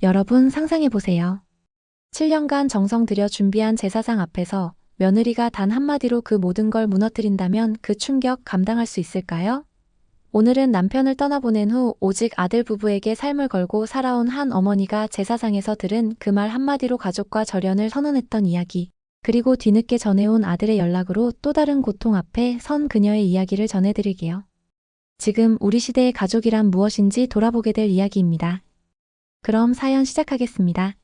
여러분 상상해보세요. 7년간 정성 들여 준비한 제사상 앞에서 며느리가 단 한마디로 그 모든 걸 무너뜨린다면 그 충격 감당할 수 있을까요? 오늘은 남편을 떠나보낸 후 오직 아들 부부에게 삶을 걸고 살아온 한 어머니가 제사상에서 들은 그 말 한마디로 가족과 절연을 선언했던 이야기, 그리고 뒤늦게 전해온 아들의 연락으로 또 다른 고통 앞에 선 그녀의 이야기를 전해드릴게요. 지금 우리 시대의 가족이란 무엇인지 돌아보게 될 이야기입니다. 그럼 사연 시작하겠습니다.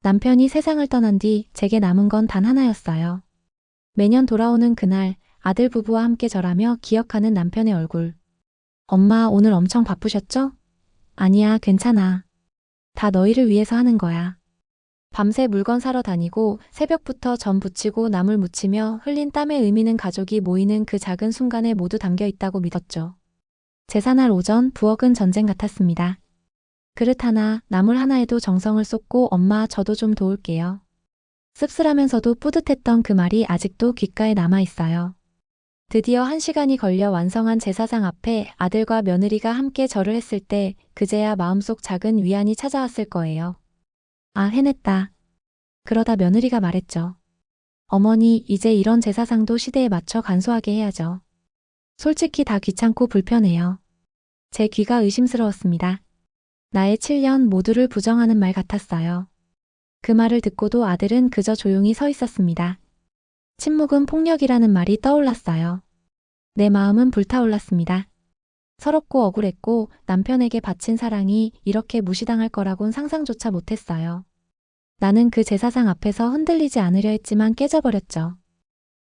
남편이 세상을 떠난 뒤 제게 남은 건 단 하나였어요. 매년 돌아오는 그날 아들 부부와 함께 절하며 기억하는 남편의 얼굴. 엄마 오늘 엄청 바쁘셨죠? 아니야, 괜찮아. 다 너희를 위해서 하는 거야. 밤새 물건 사러 다니고 새벽부터 전 부치고 나물 무치며 흘린 땀의 의미는 가족이 모이는 그 작은 순간에 모두 담겨 있다고 믿었죠. 제사날 오전 부엌은 전쟁 같았습니다. 그릇 하나, 나물 하나에도 정성을 쏟고 엄마 저도 좀 도울게요. 씁쓸하면서도 뿌듯했던 그 말이 아직도 귓가에 남아있어요. 드디어 1시간이 걸려 완성한 제사상 앞에 아들과 며느리가 함께 절을 했을 때 그제야 마음속 작은 위안이 찾아왔을 거예요. 아, 해냈다. 그러다 며느리가 말했죠. 어머니, 이제 이런 제사상도 시대에 맞춰 간소하게 해야죠. 솔직히 다 귀찮고 불편해요. 제 귀가 의심스러웠습니다. 나의 7년 모두를 부정하는 말 같았어요. 그 말을 듣고도 아들은 그저 조용히 서 있었습니다. 침묵은 폭력이라는 말이 떠올랐어요. 내 마음은 불타올랐습니다. 서럽고 억울했고 남편에게 바친 사랑이 이렇게 무시당할 거라곤 상상조차 못했어요. 나는 그 제사상 앞에서 흔들리지 않으려 했지만 깨져버렸죠.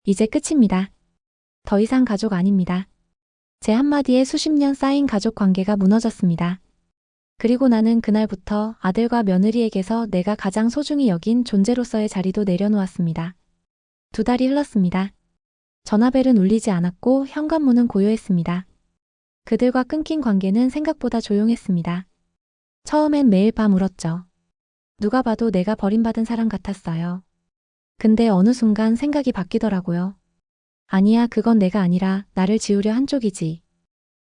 이제 끝입니다. 더 이상 가족 아닙니다. 제 한마디에 수십 년 쌓인 가족 관계가 무너졌습니다. 그리고 나는 그날부터 아들과 며느리에게서 내가 가장 소중히 여긴 존재로서의 자리도 내려놓았습니다. 2달이 흘렀습니다. 전화벨은 울리지 않았고 현관문은 고요했습니다. 그들과 끊긴 관계는 생각보다 조용했습니다. 처음엔 매일 밤 울었죠. 누가 봐도 내가 버림받은 사람 같았어요. 근데 어느 순간 생각이 바뀌더라고요. 아니야, 그건 내가 아니라 나를 지우려 한 쪽이지.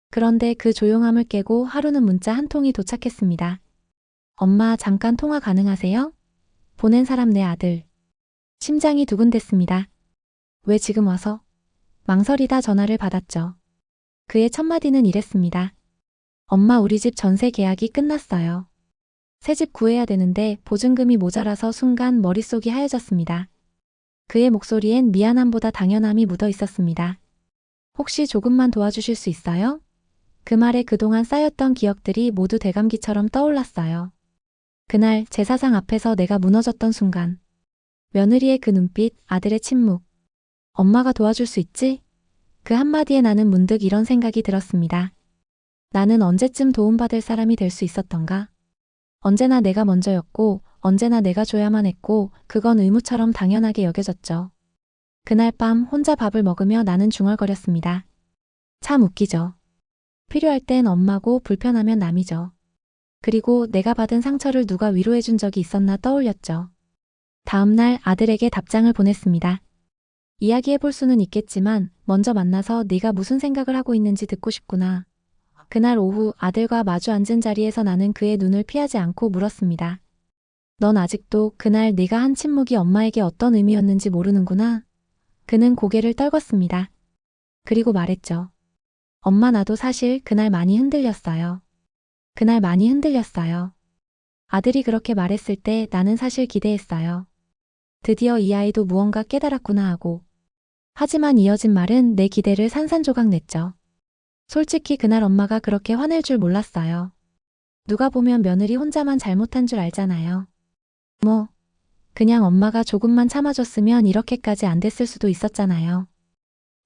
그런데 그 조용함을 깨고 하루는 문자 한 통이 도착했습니다. 엄마, 잠깐 통화 가능하세요? 보낸 사람 내 아들. 심장이 두근댔습니다. 왜 지금 와서? 망설이다 전화를 받았죠. 그의 첫 마디는 이랬습니다. 엄마, 우리 집 전세 계약이 끝났어요. 새 집 구해야 되는데 보증금이 모자라서 순간 머릿속이 하얘졌습니다. 그의 목소리엔 미안함보다 당연함이 묻어 있었습니다. 혹시 조금만 도와주실 수 있어요? 그 말에 그동안 쌓였던 기억들이 모두 대감기처럼 떠올랐어요. 그날 제사상 앞에서 내가 무너졌던 순간. 며느리의 그 눈빛, 아들의 침묵. 엄마가 도와줄 수 있지? 그 한마디에 나는 문득 이런 생각이 들었습니다. 나는 언제쯤 도움받을 사람이 될 수 있었던가? 언제나 내가 먼저였고, 언제나 내가 줘야만 했고, 그건 의무처럼 당연하게 여겨졌죠. 그날 밤 혼자 밥을 먹으며 나는 중얼거렸습니다. 참 웃기죠. 필요할 땐 엄마고 불편하면 남이죠. 그리고 내가 받은 상처를 누가 위로해준 적이 있었나 떠올렸죠. 다음 날 아들에게 답장을 보냈습니다. 이야기해볼 수는 있겠지만 먼저 만나서 네가 무슨 생각을 하고 있는지 듣고 싶구나. 그날 오후 아들과 마주 앉은 자리에서 나는 그의 눈을 피하지 않고 물었습니다. 넌 아직도 그날 네가 한 침묵이 엄마에게 어떤 의미였는지 모르는구나. 그는 고개를 떨궜습니다. 그리고 말했죠. 엄마, 나도 사실 그날 많이 흔들렸어요. 그날 많이 흔들렸어요. 아들이 그렇게 말했을 때 나는 사실 기대했어요. 드디어 이 아이도 무언가 깨달았구나 하고. 하지만 이어진 말은 내 기대를 산산조각 냈죠. 솔직히 그날 엄마가 그렇게 화낼 줄 몰랐어요. 누가 보면 며느리 혼자만 잘못한 줄 알잖아요. 그냥 엄마가 조금만 참아줬으면 이렇게까지 안 됐을 수도 있었잖아요.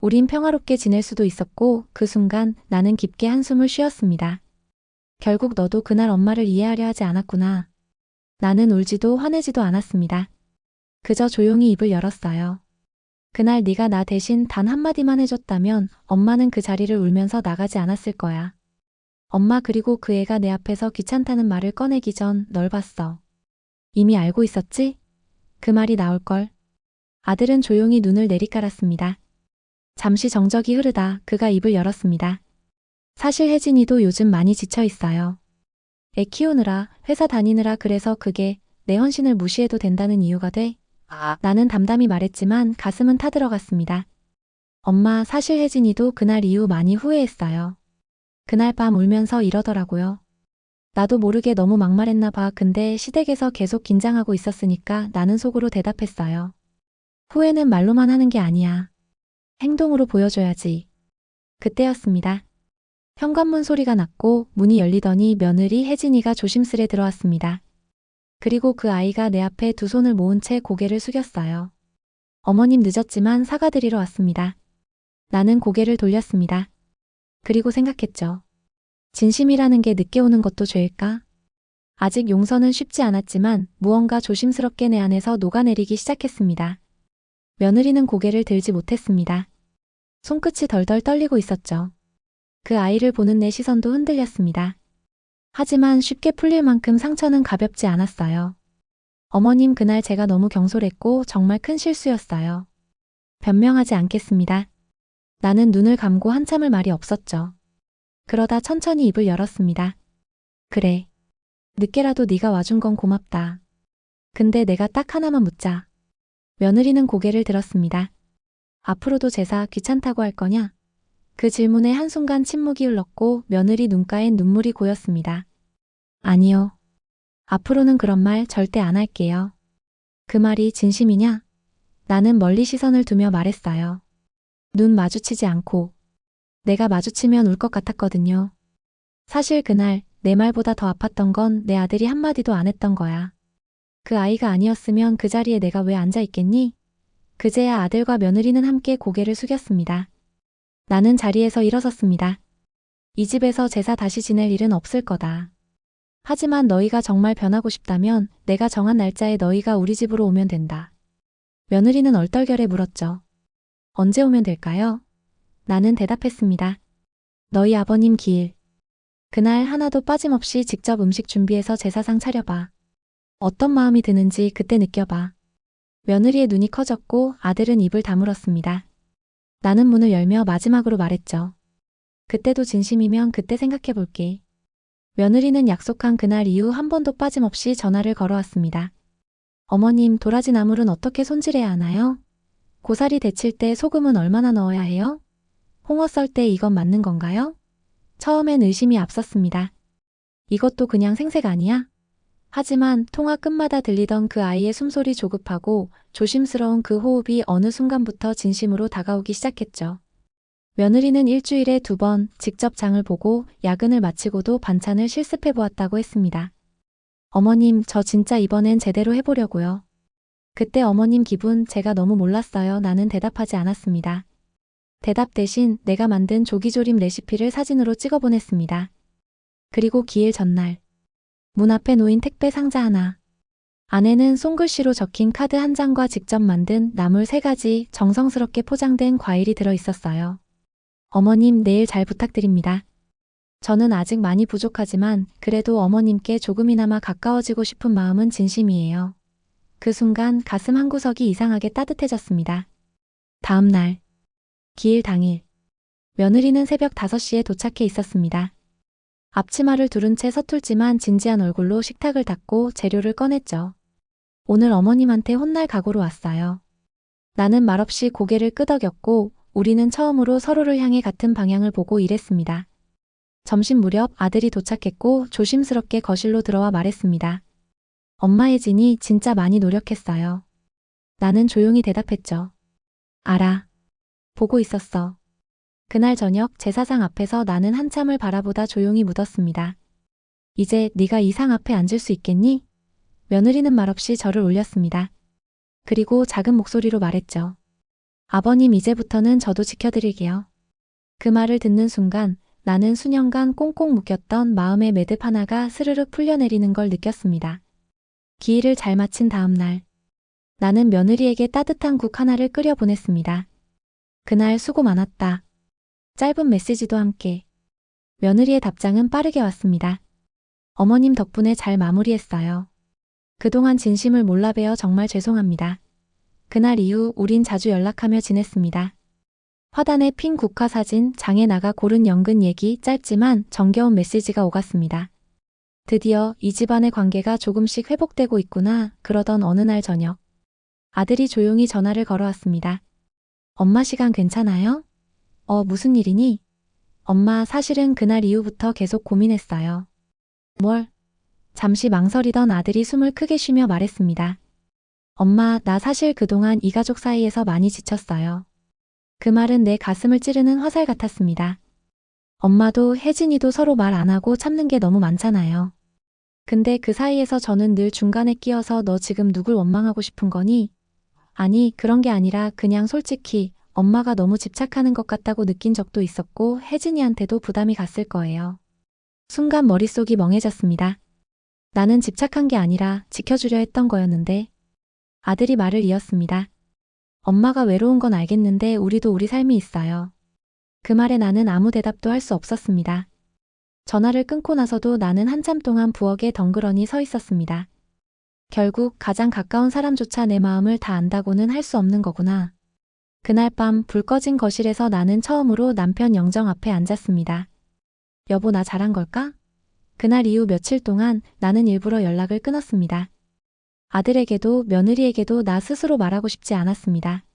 우린 평화롭게 지낼 수도 있었고 그 순간 나는 깊게 한숨을 쉬었습니다. 결국 너도 그날 엄마를 이해하려 하지 않았구나. 나는 울지도 화내지도 않았습니다. 그저 조용히 입을 열었어요. 그날 네가 나 대신 단 한마디만 해줬다면 엄마는 그 자리를 울면서 나가지 않았을 거야. 엄마, 그리고 그 애가 내 앞에서 귀찮다는 말을 꺼내기 전 널 봤어. 이미 알고 있었지? 그 말이 나올걸. 아들은 조용히 눈을 내리깔았습니다. 잠시 정적이 흐르다 그가 입을 열었습니다. 사실 혜진이도 요즘 많이 지쳐 있어요. 애 키우느라, 회사 다니느라 그래서 그게 내 헌신을 무시해도 된다는 이유가 돼? 나는 담담히 말했지만 가슴은 타들어갔습니다. 엄마, 사실 혜진이도 그날 이후 많이 후회했어요. 그날 밤 울면서 이러더라고요. 나도 모르게 너무 막말했나 봐. 근데 시댁에서 계속 긴장하고 있었으니까 나는 속으로 대답했어요. 후회는 말로만 하는 게 아니야. 행동으로 보여줘야지. 그때였습니다. 현관문 소리가 났고 문이 열리더니 며느리 혜진이가 조심스레 들어왔습니다. 그리고 그 아이가 내 앞에 두 손을 모은 채 고개를 숙였어요. 어머님 늦었지만 사과드리러 왔습니다. 나는 고개를 돌렸습니다. 그리고 생각했죠. 진심이라는 게 늦게 오는 것도 죄일까? 아직 용서는 쉽지 않았지만 무언가 조심스럽게 내 안에서 녹아내리기 시작했습니다. 며느리는 고개를 들지 못했습니다. 손끝이 덜덜 떨리고 있었죠. 그 아이를 보는 내 시선도 흔들렸습니다. 하지만 쉽게 풀릴 만큼 상처는 가볍지 않았어요. 어머님, 그날 제가 너무 경솔했고 정말 큰 실수였어요. 변명하지 않겠습니다. 나는 눈을 감고 한참을 말이 없었죠. 그러다 천천히 입을 열었습니다. 그래. 늦게라도 네가 와준 건 고맙다. 근데 내가 딱 하나만 묻자. 며느리는 고개를 들었습니다. 앞으로도 제사 귀찮다고 할 거냐? 그 질문에 한순간 침묵이 흘렀고 며느리 눈가엔 눈물이 고였습니다. 아니요. 앞으로는 그런 말 절대 안 할게요. 그 말이 진심이냐? 나는 멀리 시선을 두며 말했어요. 눈 마주치지 않고. 내가 마주치면 울 것 같았거든요. 사실 그날 내 말보다 더 아팠던 건 내 아들이 한마디도 안 했던 거야. 그 아이가 아니었으면 그 자리에 내가 왜 앉아 있겠니? 그제야 아들과 며느리는 함께 고개를 숙였습니다. 나는 자리에서 일어섰습니다. 이 집에서 제사 다시 지낼 일은 없을 거다. 하지만 너희가 정말 변하고 싶다면 내가 정한 날짜에 너희가 우리 집으로 오면 된다. 며느리는 얼떨결에 물었죠. 언제 오면 될까요? 나는 대답했습니다. 너희 아버님 기일. 그날 하나도 빠짐없이 직접 음식 준비해서 제사상 차려봐. 어떤 마음이 드는지 그때 느껴봐. 며느리의 눈이 커졌고 아들은 입을 다물었습니다. 나는 문을 열며 마지막으로 말했죠. 그때도 진심이면 그때 생각해볼게. 며느리는 약속한 그날 이후 한 번도 빠짐없이 전화를 걸어왔습니다. 어머님, 도라지 나물은 어떻게 손질해야 하나요? 고사리 데칠 때 소금은 얼마나 넣어야 해요? 홍어 썰 때 이건 맞는 건가요? 처음엔 의심이 앞섰습니다. 이것도 그냥 생색 아니야? 하지만 통화 끝마다 들리던 그 아이의 숨소리 조급하고 조심스러운 그 호흡이 어느 순간부터 진심으로 다가오기 시작했죠. 며느리는 일주일에 2번 직접 장을 보고 야근을 마치고도 반찬을 실습해 보았다고 했습니다. 어머님, 저 진짜 이번엔 제대로 해보려고요. 그때 어머님 기분 제가 너무 몰랐어요. 나는 대답하지 않았습니다. 대답 대신 내가 만든 조기조림 레시피를 사진으로 찍어 보냈습니다. 그리고 기일 전날. 문 앞에 놓인 택배 상자 하나. 안에는 손글씨로 적힌 카드 한 장과 직접 만든 나물 3가지 정성스럽게 포장된 과일이 들어 있었어요. 어머님, 내일 잘 부탁드립니다. 저는 아직 많이 부족하지만 그래도 어머님께 조금이나마 가까워지고 싶은 마음은 진심이에요. 그 순간 가슴 한구석이 이상하게 따뜻해졌습니다. 다음 날. 기일 당일. 며느리는 새벽 5시에 도착해 있었습니다. 앞치마를 두른 채 서툴지만 진지한 얼굴로 식탁을 닦고 재료를 꺼냈죠. 오늘 어머님한테 혼날 각오로 왔어요. 나는 말없이 고개를 끄덕였고 우리는 처음으로 서로를 향해 같은 방향을 보고 일했습니다. 점심 무렵 아들이 도착했고 조심스럽게 거실로 들어와 말했습니다. 엄마 혜진이 진짜 많이 노력했어요. 나는 조용히 대답했죠. 알아. 보고 있었어. 그날 저녁 제사상 앞에서 나는 한참을 바라보다 조용히 묻었습니다. 이제 네가 이 상 앞에 앉을 수 있겠니? 며느리는 말없이 저를 올렸습니다. 그리고 작은 목소리로 말했죠. 아버님, 이제부터는 저도 지켜드릴게요. 그 말을 듣는 순간 나는 수년간 꽁꽁 묶였던 마음의 매듭 하나가 스르륵 풀려내리는 걸 느꼈습니다. 기일을 잘 마친 다음 날. 나는 며느리에게 따뜻한 국 하나를 끓여 보냈습니다. 그날 수고 많았다. 짧은 메시지도 함께. 며느리의 답장은 빠르게 왔습니다. 어머님 덕분에 잘 마무리했어요. 그동안 진심을 몰라뵈어 정말 죄송합니다. 그날 이후 우린 자주 연락하며 지냈습니다. 화단에 핀 국화 사진, 장에 나가 고른 연근 얘기, 짧지만 정겨운 메시지가 오갔습니다. 드디어 이 집안의 관계가 조금씩 회복되고 있구나. 그러던 어느 날 저녁, 아들이 조용히 전화를 걸어왔습니다. 엄마 시간 괜찮아요? 무슨 일이니? 엄마, 사실은 그날 이후부터 계속 고민했어요. 뭘? 잠시 망설이던 아들이 숨을 크게 쉬며 말했습니다. 엄마, 나 사실 그동안 이 가족 사이에서 많이 지쳤어요. 그 말은 내 가슴을 찌르는 화살 같았습니다. 엄마도 혜진이도 서로 말 안 하고 참는 게 너무 많잖아요. 근데 그 사이에서 저는 늘 중간에 끼어서 너 지금 누굴 원망하고 싶은 거니? 아니, 그런 게 아니라 그냥 솔직히 엄마가 너무 집착하는 것 같다고 느낀 적도 있었고 혜진이한테도 부담이 갔을 거예요. 순간 머릿속이 멍해졌습니다. 나는 집착한 게 아니라 지켜주려 했던 거였는데. 아들이 말을 이었습니다. 엄마가 외로운 건 알겠는데 우리도 우리 삶이 있어요. 그 말에 나는 아무 대답도 할 수 없었습니다. 전화를 끊고 나서도 나는 한참 동안 부엌에 덩그러니 서 있었습니다. 결국 가장 가까운 사람조차 내 마음을 다 안다고는 할 수 없는 거구나. 그날 밤 불 꺼진 거실에서 나는 처음으로 남편 영정 앞에 앉았습니다. 여보, 나 잘한 걸까? 그날 이후 며칠 동안 나는 일부러 연락을 끊었습니다. 아들에게도 며느리에게도 나 스스로 말하고 싶지 않았습니다.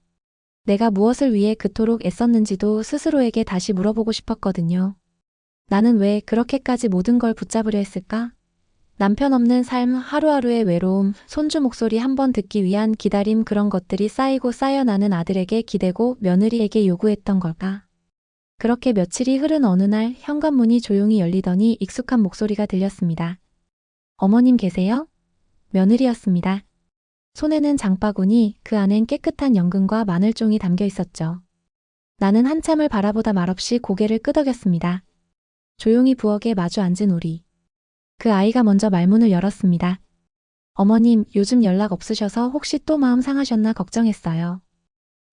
내가 무엇을 위해 그토록 애썼는지도 스스로에게 다시 물어보고 싶었거든요. 나는 왜 그렇게까지 모든 걸 붙잡으려 했을까? 남편 없는 삶, 하루하루의 외로움, 손주 목소리 한번 듣기 위한 기다림, 그런 것들이 쌓이고 쌓여 나는 아들에게 기대고 며느리에게 요구했던 걸까? 그렇게 며칠이 흐른 어느 날 현관문이 조용히 열리더니 익숙한 목소리가 들렸습니다. 어머님 계세요? 며느리였습니다. 손에는 장바구니, 그 안엔 깨끗한 연근과 마늘종이 담겨 있었죠. 나는 한참을 바라보다 말없이 고개를 끄덕였습니다. 조용히 부엌에 마주 앉은 우리. 그 아이가 먼저 말문을 열었습니다. 어머님, 요즘 연락 없으셔서 혹시 또 마음 상하셨나 걱정했어요.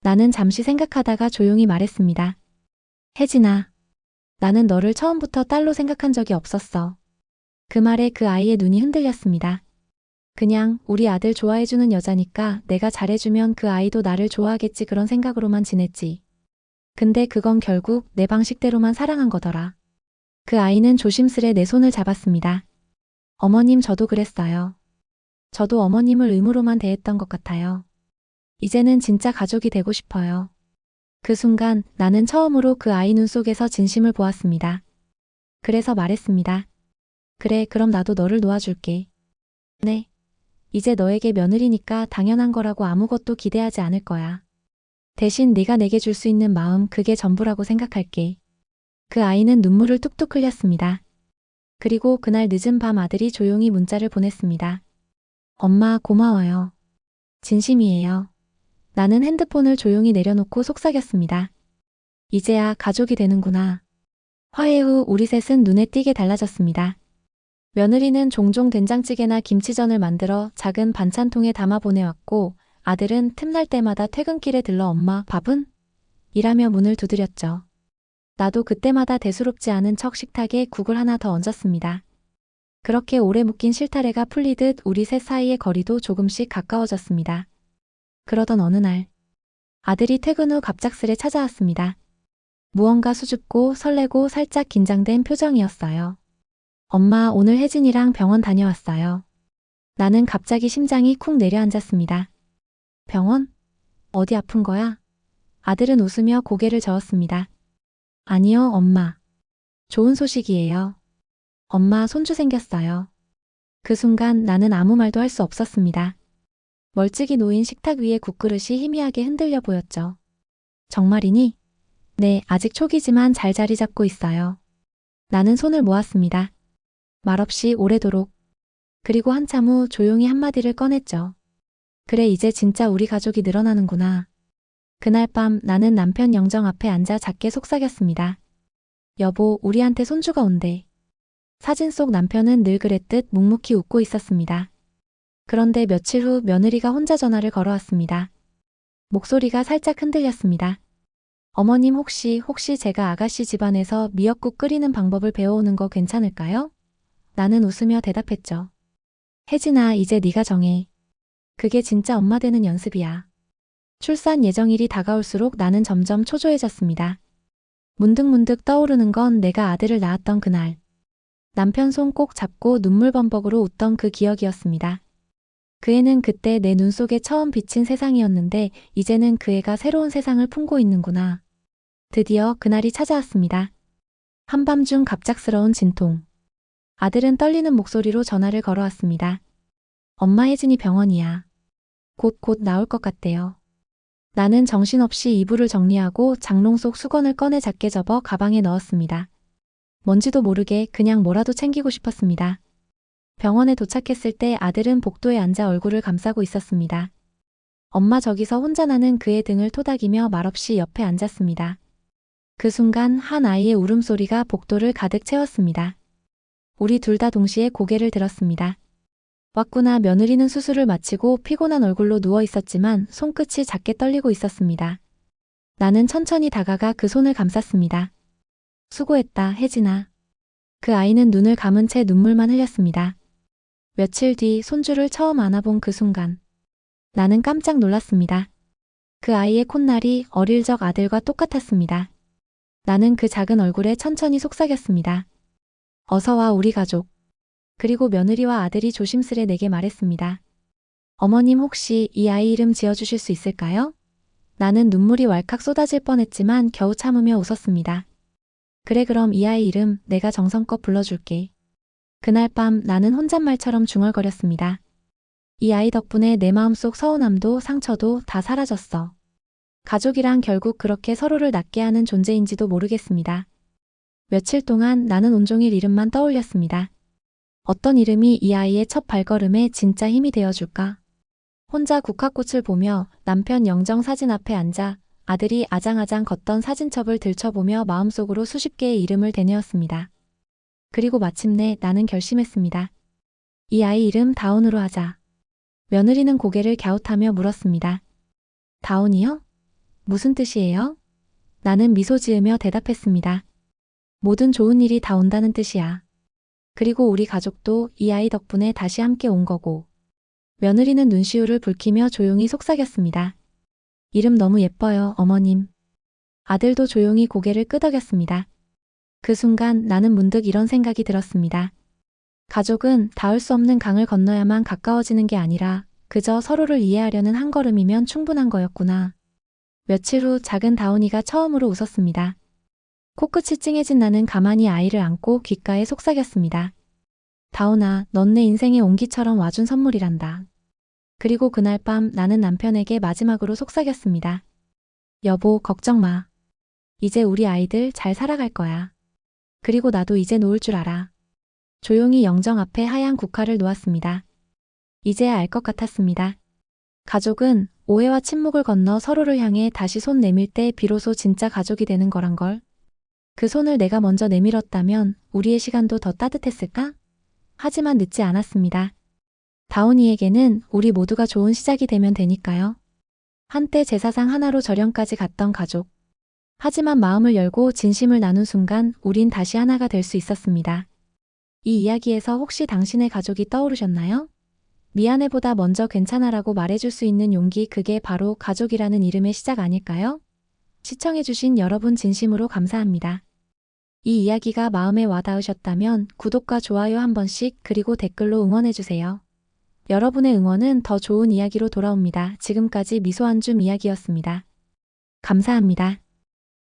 나는 잠시 생각하다가 조용히 말했습니다. 혜진아, 나는 너를 처음부터 딸로 생각한 적이 없었어. 그 말에 그 아이의 눈이 흔들렸습니다. 그냥 우리 아들 좋아해주는 여자니까 내가 잘해주면 그 아이도 나를 좋아하겠지, 그런 생각으로만 지냈지. 근데 그건 결국 내 방식대로만 사랑한 거더라. 그 아이는 조심스레 내 손을 잡았습니다. 어머님, 저도 그랬어요. 저도 어머님을 의무로만 대했던 것 같아요. 이제는 진짜 가족이 되고 싶어요. 그 순간 나는 처음으로 그 아이 눈 속에서 진심을 보았습니다. 그래서 말했습니다. 그래, 그럼 나도 너를 놓아줄게. 네. 이제 너에게 며느리니까 당연한 거라고 아무것도 기대하지 않을 거야. 대신 네가 내게 줄 수 있는 마음, 그게 전부라고 생각할게. 그 아이는 눈물을 뚝뚝 흘렸습니다. 그리고 그날 늦은 밤 아들이 조용히 문자를 보냈습니다. 엄마, 고마워요. 진심이에요. 나는 핸드폰을 조용히 내려놓고 속삭였습니다. 이제야 가족이 되는구나. 화해 후 우리 셋은 눈에 띄게 달라졌습니다. 며느리는 종종 된장찌개나 김치전을 만들어 작은 반찬통에 담아 보내왔고 아들은 틈날 때마다 퇴근길에 들러 엄마, 밥은? 이라며 문을 두드렸죠. 나도 그때마다 대수롭지 않은 척 식탁에 국을 하나 더 얹었습니다. 그렇게 오래 묶인 실타래가 풀리듯 우리 셋 사이의 거리도 조금씩 가까워졌습니다. 그러던 어느 날 아들이 퇴근 후 갑작스레 찾아왔습니다. 무언가 수줍고 설레고 살짝 긴장된 표정이었어요. 엄마, 오늘 혜진이랑 병원 다녀왔어요. 나는 갑자기 심장이 쿵 내려앉았습니다. 병원? 어디 아픈 거야? 아들은 웃으며 고개를 저었습니다. 아니요, 엄마. 좋은 소식이에요. 엄마, 손주 생겼어요. 그 순간 나는 아무 말도 할 수 없었습니다. 멀찍이 놓인 식탁 위에 국그릇이 희미하게 흔들려 보였죠. 정말이니? 네, 아직 초기지만 잘 자리 잡고 있어요. 나는 손을 모았습니다. 말없이 오래도록. 그리고 한참 후 조용히 한마디를 꺼냈죠. 그래, 이제 진짜 우리 가족이 늘어나는구나. 그날 밤 나는 남편 영정 앞에 앉아 작게 속삭였습니다. 여보, 우리한테 손주가 온대. 사진 속 남편은 늘 그랬듯 묵묵히 웃고 있었습니다. 그런데 며칠 후 며느리가 혼자 전화를 걸어왔습니다. 목소리가 살짝 흔들렸습니다. 어머님, 혹시 제가 아가씨 집안에서 미역국 끓이는 방법을 배워오는 거 괜찮을까요? 나는 웃으며 대답했죠. 혜진아, 이제 네가 정해. 그게 진짜 엄마 되는 연습이야. 출산 예정일이 다가올수록 나는 점점 초조해졌습니다. 문득문득 떠오르는 건 내가 아들을 낳았던 그날. 남편 손 꼭 잡고 눈물범벅으로 웃던 그 기억이었습니다. 그 애는 그때 내 눈 속에 처음 비친 세상이었는데 이제는 그 애가 새로운 세상을 품고 있는구나. 드디어 그날이 찾아왔습니다. 한밤중 갑작스러운 진통. 아들은 떨리는 목소리로 전화를 걸어왔습니다. 엄마, 혜진이 병원이야. 곧 나올 것 같대요. 나는 정신없이 이불을 정리하고 장롱 속 수건을 꺼내 작게 접어 가방에 넣었습니다. 뭔지도 모르게 그냥 뭐라도 챙기고 싶었습니다. 병원에 도착했을 때 아들은 복도에 앉아 얼굴을 감싸고 있었습니다. 엄마, 저기서 혼자 나는 그의 등을 토닥이며 말없이 옆에 앉았습니다. 그 순간 한 아이의 울음소리가 복도를 가득 채웠습니다. 우리 둘 다 동시에 고개를 들었습니다. 왔구나. 며느리는 수술을 마치고 피곤한 얼굴로 누워 있었지만 손끝이 작게 떨리고 있었습니다. 나는 천천히 다가가 그 손을 감쌌습니다. 수고했다, 혜진아. 그 아이는 눈을 감은 채 눈물만 흘렸습니다. 며칠 뒤 손주를 처음 안아본 그 순간. 나는 깜짝 놀랐습니다. 그 아이의 콧날이 어릴 적 아들과 똑같았습니다. 나는 그 작은 얼굴에 천천히 속삭였습니다. 어서 와, 우리 가족. 그리고 며느리와 아들이 조심스레 내게 말했습니다. 어머님, 혹시 이 아이 이름 지어주실 수 있을까요? 나는 눈물이 왈칵 쏟아질 뻔했지만 겨우 참으며 웃었습니다. 그래, 그럼 이 아이 이름 내가 정성껏 불러줄게. 그날 밤 나는 혼잣말처럼 중얼거렸습니다. 이 아이 덕분에 내 마음속 서운함도 상처도 다 사라졌어. 가족이란 결국 그렇게 서로를 낫게 하는 존재인지도 모르겠습니다. 며칠 동안 나는 온종일 이름만 떠올렸습니다. 어떤 이름이 이 아이의 첫 발걸음에 진짜 힘이 되어줄까? 혼자 국화꽃을 보며 남편 영정 사진 앞에 앉아 아들이 아장아장 걷던 사진첩을 들춰보며 마음속으로 수십 개의 이름을 되뇌었습니다. 그리고 마침내 나는 결심했습니다. 이 아이 이름 다운으로 하자. 며느리는 고개를 갸웃하며 물었습니다. 다운이요? 무슨 뜻이에요? 나는 미소 지으며 대답했습니다. 모든 좋은 일이 다 온다는 뜻이야. 그리고 우리 가족도 이 아이 덕분에 다시 함께 온 거고. 며느리는 눈시울을 붉히며 조용히 속삭였습니다. 이름 너무 예뻐요, 어머님. 아들도 조용히 고개를 끄덕였습니다. 그 순간 나는 문득 이런 생각이 들었습니다. 가족은 닿을 수 없는 강을 건너야만 가까워지는 게 아니라 그저 서로를 이해하려는 한 걸음이면 충분한 거였구나. 며칠 후 작은 다운이가 처음으로 웃었습니다. 코끝이 찡해진 나는 가만히 아이를 안고 귓가에 속삭였습니다. 다운아, 넌 내 인생의 온기처럼 와준 선물이란다. 그리고 그날 밤 나는 남편에게 마지막으로 속삭였습니다. 여보, 걱정 마. 이제 우리 아이들 잘 살아갈 거야. 그리고 나도 이제 놓을 줄 알아. 조용히 영정 앞에 하얀 국화를 놓았습니다. 이제야 알 것 같았습니다. 가족은 오해와 침묵을 건너 서로를 향해 다시 손 내밀 때 비로소 진짜 가족이 되는 거란 걸. 그 손을 내가 먼저 내밀었다면 우리의 시간도 더 따뜻했을까? 하지만 늦지 않았습니다. 다운이에게는 우리 모두가 좋은 시작이 되면 되니까요. 한때 제사상 하나로 절연까지 갔던 가족. 하지만 마음을 열고 진심을 나눈 순간 우린 다시 하나가 될 수 있었습니다. 이 이야기에서 혹시 당신의 가족이 떠오르셨나요? 미안해보다 먼저 괜찮아라고 말해줄 수 있는 용기, 그게 바로 가족이라는 이름의 시작 아닐까요? 시청해주신 여러분 진심으로 감사합니다. 이 이야기가 마음에 와닿으셨다면 구독과 좋아요 한 번씩, 그리고 댓글로 응원해주세요. 여러분의 응원은 더 좋은 이야기로 돌아옵니다. 지금까지 미소 한 줌 이야기였습니다. 감사합니다.